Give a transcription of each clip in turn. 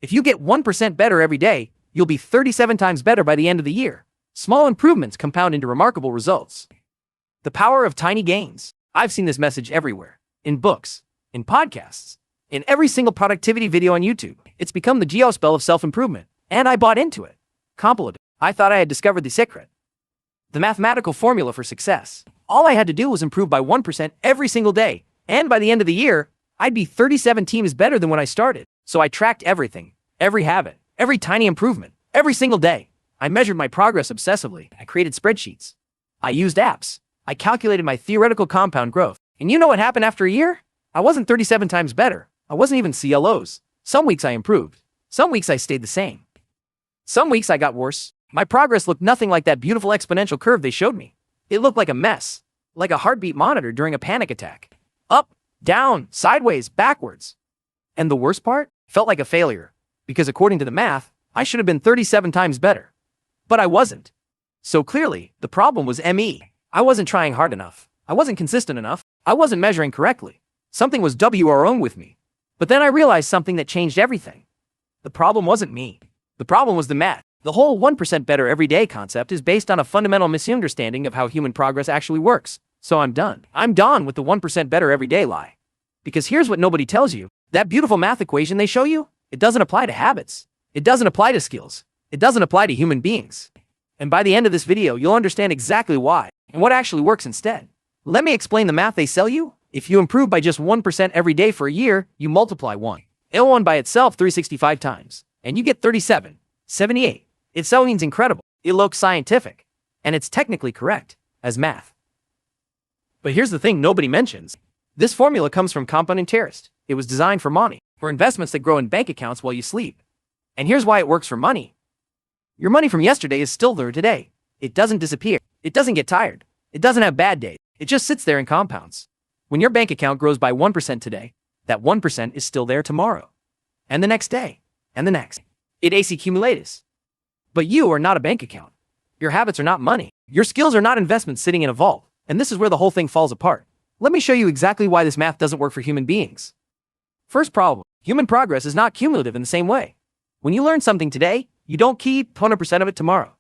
If you get 1% better every day, you'll be 37 times better by the end of the year. Small improvements compound into remarkable results. The power of tiny gains. I've seen this message everywhere. In books, in podcasts, in every single productivity video on YouTube. It's become the geospell of self-improvement. And I bought into it. Completed. I thought I had discovered the secret. The mathematical formula for success. All I had to do was improve by 1% every single day. And by the end of the year, I'd be 37 times better than when I started. So I tracked everything, every habit, every tiny improvement, every single day. I measured my progress obsessively. I created spreadsheets. I used apps. I calculated my theoretical compound growth. And you know what happened after a year? I wasn't 37 times better. I wasn't even CLOs. Some weeks I improved. Some weeks I stayed the same. Some weeks I got worse. My progress looked nothing like that beautiful exponential curve they showed me. It looked like a mess, like a heartbeat monitor during a panic attack. Up, down, sideways, backwards. And the worst part? Felt like a failure, because according to the math, I should have been 37 times better. But I wasn't. So clearly, the problem was me. I wasn't trying hard enough. I wasn't consistent enough. I wasn't measuring correctly. Something was wrong with me. But then I realized something that changed everything. The problem wasn't me. The problem was the math. The whole 1% better every day concept is based on a fundamental misunderstanding of how human progress actually works. So I'm done. I'm done with the 1% better every day lie. Because here's what nobody tells you. That beautiful math equation they show you, it doesn't apply to habits. It doesn't apply to skills. It doesn't apply to human beings. And by the end of this video, you'll understand exactly why and what actually works instead. Let me explain the math they sell you. If you improve by just 1% every day for a year, you multiply 1 by itself 365 times, and you get 37, 78. It sounds incredible. It looks scientific, and it's technically correct as math. But here's the thing nobody mentions. This formula comes from compound interest. It was designed for money, for investments that grow in bank accounts while you sleep. And here's why it works for money. Your money from yesterday is still there today. It doesn't disappear. It doesn't get tired. It doesn't have bad days. It just sits there and compounds. When your bank account grows by 1% today, that 1% is still there tomorrow, and the next day, and the next. It accumulates. But you are not a bank account. Your habits are not money. Your skills are not investments sitting in a vault. And this is where the whole thing falls apart. Let me show you exactly why this math doesn't work for human beings. First problem, human progress is not cumulative in the same way. When you learn something today, you don't keep 100% of it tomorrow.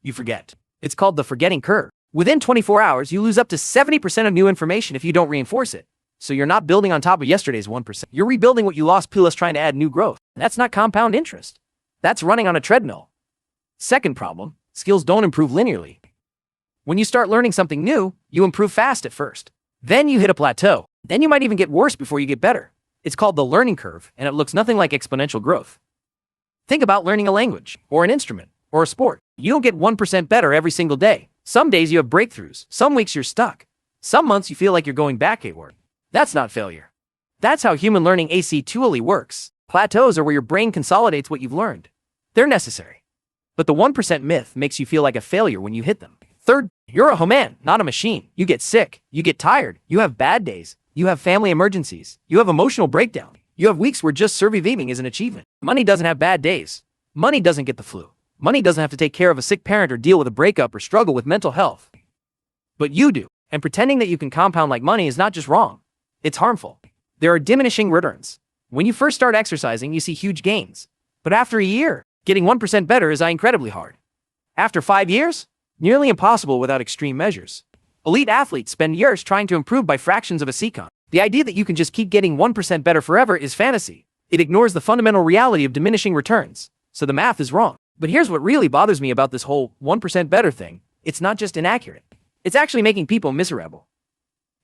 You forget. It's called the forgetting curve. Within 24 hours, you lose up to 70% of new information if you don't reinforce it. So you're not building on top of yesterday's 1%. You're rebuilding what you lost plus trying to add new growth. That's not compound interest. That's running on a treadmill. Second problem, skills don't improve linearly. When you start learning something new, you improve fast at first. Then you hit a plateau. Then you might even get worse before you get better. It's called the learning curve, and it looks nothing like exponential growth. Think about learning a language, or an instrument, or a sport. You don't get 1% better every single day. Some days you have breakthroughs. Some weeks you're stuck. Some months you feel like you're going backward. That's not failure. That's how human learning actually works. Plateaus are where your brain consolidates what you've learned. They're necessary. But the 1% myth makes you feel like a failure when you hit them. Third, you're a human, not a machine. You get sick. You get tired. You have bad days. You have family emergencies. You have emotional breakdown. You have weeks where just surviving is an achievement. Money doesn't have bad days. Money doesn't get the flu. Money doesn't have to take care of a sick parent or deal with a breakup or struggle with mental health. But you do. And pretending that you can compound like money is not just wrong. It's harmful. There are diminishing returns. When you first start exercising, you see huge gains. But after a year, getting 1% better is incredibly hard. After 5 years, nearly impossible without extreme measures. Elite athletes spend years trying to improve by fractions of a second. The idea that you can just keep getting 1% better forever is fantasy. It ignores the fundamental reality of diminishing returns. So the math is wrong. But here's what really bothers me about this whole 1% better thing. It's not just inaccurate. It's actually making people miserable.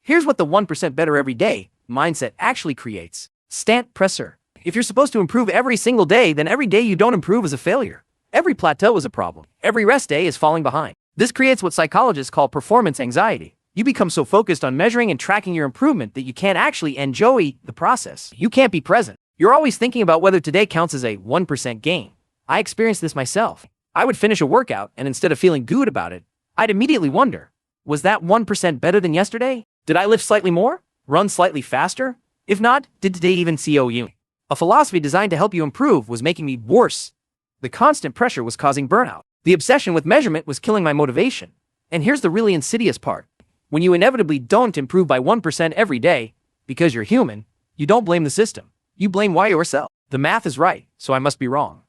Here's what the 1% better every day mindset actually creates. Stant pressure. If you're supposed to improve every single day, then every day you don't improve is a failure. Every plateau is a problem. Every rest day is falling behind. This creates what psychologists call performance anxiety. You become so focused on measuring and tracking your improvement that you can't actually enjoy the process. You can't be present. You're always thinking about whether today counts as a 1% gain. I experienced this myself. I would finish a workout, and instead of feeling good about it, I'd immediately wonder, was that 1% better than yesterday? Did I lift slightly more? Run slightly faster? If not, did today even COU? A philosophy designed to help you improve was making me worse. The constant pressure was causing burnout. The obsession with measurement was killing my motivation. And here's the really insidious part. When you inevitably don't improve by 1% every day, because you're human, you don't blame the system. You blame yourself. The math is right, so I must be wrong.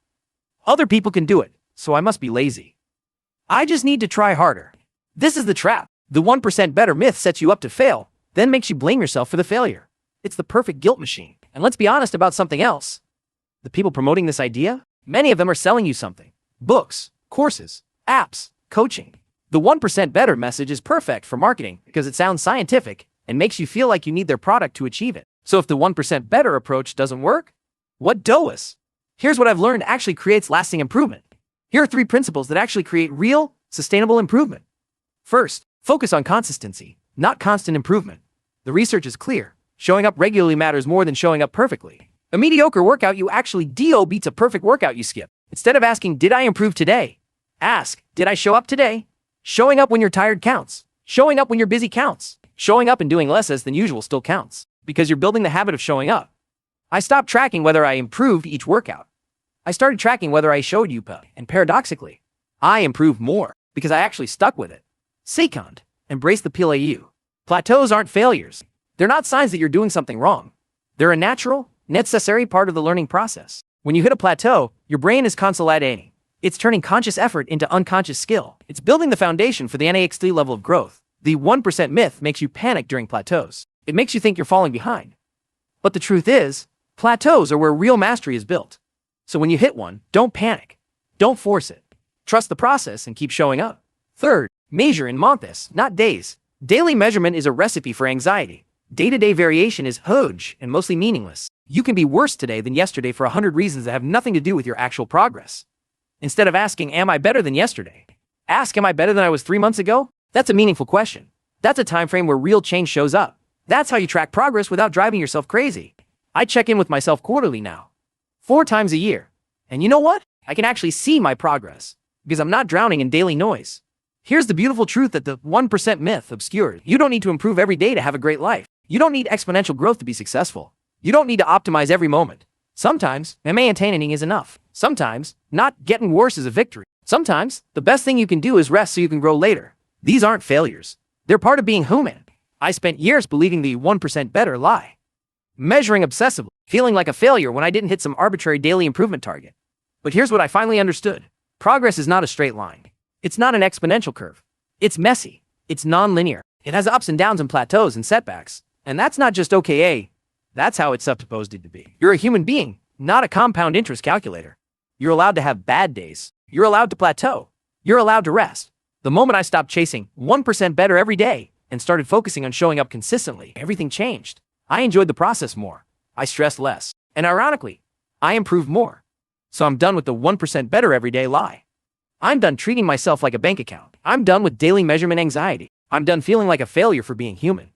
Other people can do it, so I must be lazy. I just need to try harder. This is the trap. The 1% better myth sets you up to fail, then makes you blame yourself for the failure. It's the perfect guilt machine. And let's be honest about something else. The people promoting this idea, many of them are selling you something. Books, courses, apps, coaching. The 1% better message is perfect for marketing because it sounds scientific and makes you feel like you need their product to achieve it. So if the 1% better approach doesn't work, what does? Here's what I've learned actually creates lasting improvement. Here are 3 principles that actually create real, sustainable improvement. First, focus on consistency, not constant improvement. The research is clear. Showing up regularly matters more than showing up perfectly. A mediocre workout you actually do beats a perfect workout you skip. Instead of asking, did I improve today? Ask, did I show up today? Showing up when you're tired counts. Showing up when you're busy counts. Showing up and doing less than usual still counts, because you're building the habit of showing up. I stopped tracking whether I improved each workout. I started tracking whether I showed up, and paradoxically, I improved more because I actually stuck with it. Second, embrace the plateau. Plateaus aren't failures. They're not signs that you're doing something wrong. They're a natural, necessary part of the learning process. When you hit a plateau, your brain is consolidating. It's turning conscious effort into unconscious skill. It's building the foundation for the next level of growth. The 1% myth makes you panic during plateaus. It makes you think you're falling behind. But the truth is, plateaus are where real mastery is built. So when you hit one, don't panic. Don't force it. Trust the process and keep showing up. Third, measure in months, not days. Daily measurement is a recipe for anxiety. Day-to-day variation is huge and mostly meaningless. You can be worse today than yesterday for 100 reasons that have nothing to do with your actual progress. Instead of asking, am I better than yesterday? Ask, am I better than I was 3 months ago? That's a meaningful question. That's a time frame where real change shows up. That's how you track progress without driving yourself crazy. I check in with myself quarterly now, 4 times a year. And you know what? I can actually see my progress because I'm not drowning in daily noise. Here's the beautiful truth that the 1% myth obscured. You don't need to improve every day to have a great life. You don't need exponential growth to be successful. You don't need to optimize every moment. Sometimes, maintaining is enough. Sometimes, not getting worse is a victory. Sometimes, the best thing you can do is rest so you can grow later. These aren't failures. They're part of being human. I spent years believing the 1% better lie. Measuring obsessively, feeling like a failure when I didn't hit some arbitrary daily improvement target. But here's what I finally understood. Progress is not a straight line. It's not an exponential curve. It's messy. It's non-linear. It has ups and downs and plateaus and setbacks. And that's not just okay. That's how it's supposed to be. You're a human being, not a compound interest calculator. You're allowed to have bad days. You're allowed to plateau. You're allowed to rest. The moment I stopped chasing 1% better every day and started focusing on showing up consistently, everything changed. I enjoyed the process more. I stressed less. And ironically, I improved more. So I'm done with the 1% better every day lie. I'm done treating myself like a bank account. I'm done with daily measurement anxiety. I'm done feeling like a failure for being human.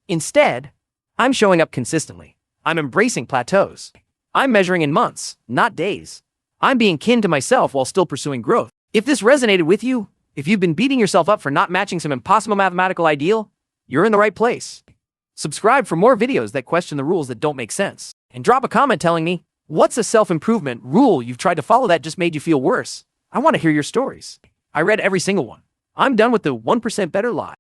Instead, I'm showing up consistently. I'm embracing plateaus. I'm measuring in months, not days. I'm being kin to myself while still pursuing growth. If this resonated with you, if you've been beating yourself up for not matching some impossible mathematical ideal, you're in the right place. Subscribe for more videos that question the rules that don't make sense. And drop a comment telling me, what's a self-improvement rule you've tried to follow that just made you feel worse? I want to hear your stories. I read every single one. I'm done with the 1% better lie.